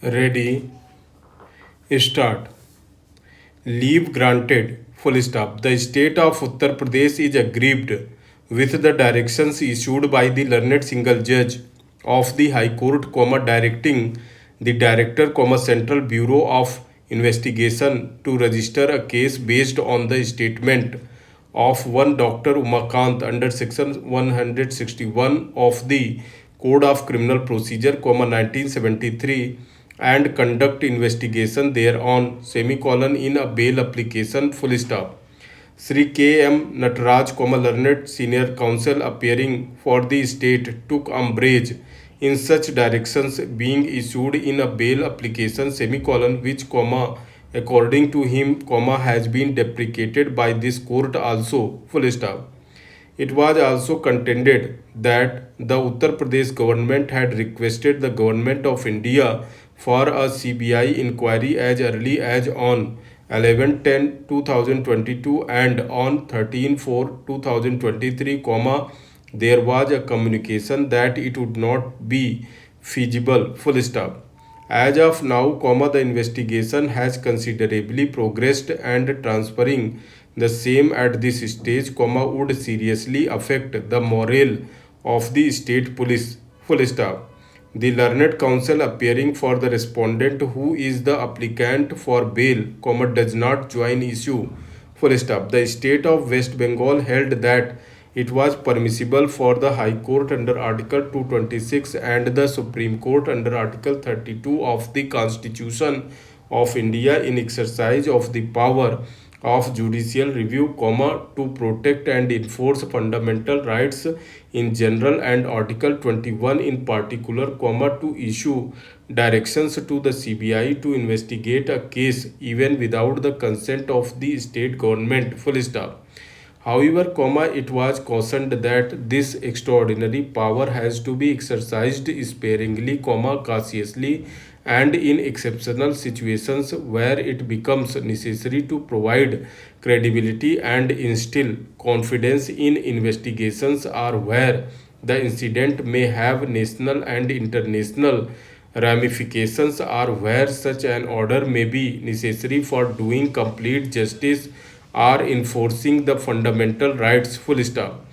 Ready, start. Leave granted. Full stop. The state of Uttar Pradesh is aggrieved with the directions issued by the learned single judge of the High Court, directing the Director, Central Bureau of Investigation to register a case based on the statement of one Dr. Umakant under Section 161 of the Code of Criminal Procedure, 1973, and conduct investigation thereon, in a bail application, full stop. Sri K. M. Nataraj, learned senior counsel appearing for the state, took umbrage in such directions being issued in a bail application, which, according to him, has been deprecated by this court also, full stop. It was also contended that the Uttar Pradesh government had requested the government of India for a CBI inquiry as early as on 11/10/2022 and on 13/4/2023, there was a communication that it would not be feasible, full stop. As of now, the investigation has considerably progressed and transferring the same at this stage, would seriously affect the morale of the state police, full stop. The learned counsel appearing for the respondent, who is the applicant for bail, does not join issue, full stop. The state of West Bengal held that it was permissible for the High Court under Article 226 and the Supreme Court under Article 32 of the Constitution of India in exercise of the power of judicial review, to protect and enforce fundamental rights in general and Article 21 in particular, to issue directions to the CBI to investigate a case even without the consent of the state government, full stop. However, it was cautioned that this extraordinary power has to be exercised sparingly, cautiously, and in exceptional situations where it becomes necessary to provide credibility and instill confidence in investigations, or where the incident may have national and international ramifications, or where such an order may be necessary for doing complete justice or enforcing the fundamental rights, full stop.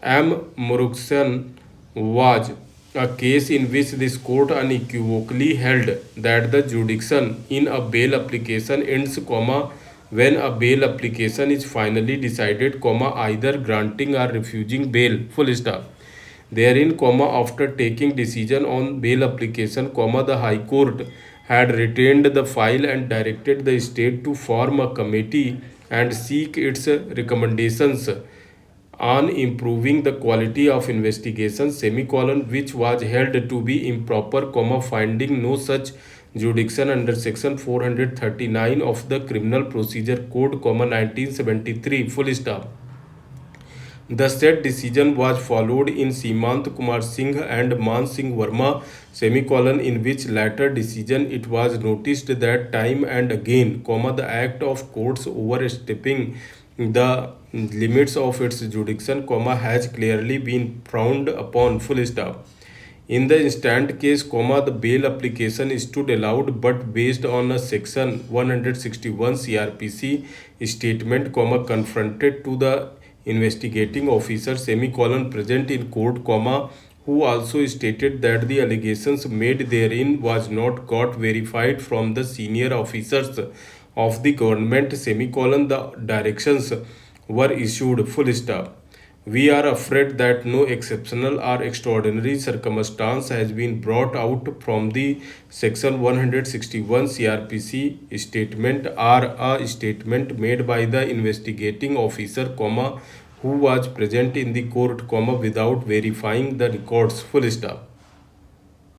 M. Murugsan was a case in which this court unequivocally held that the jurisdiction in a bail application ends, when a bail application is finally decided, either granting or refusing bail, full stop. Therein, after taking decision on bail application, the High Court had retained the file and directed the state to form a committee and seek its recommendations on improving the quality of investigation, which was held to be improper, finding no such jurisdiction under Section 439 of the Criminal Procedure Code, 1973, full stop. The said decision was followed in Simant Kumar Singh and Man Singh Verma, in which latter decision it was noticed that time and again, the act of courts overstepping the limits of its jurisdiction, has clearly been frowned upon, full stop. In the instant case, the bail application stood allowed, but based on a section 161 CRPC statement, confronted to the investigating officer, present in court, who also stated that the allegations made therein was not got verified from the senior officers of the government, the directions were issued, full stop. We are afraid that no exceptional or extraordinary circumstance has been brought out from the Section 161 CRPC statement or a statement made by the investigating officer, who was present in the court, without verifying the records, full stop.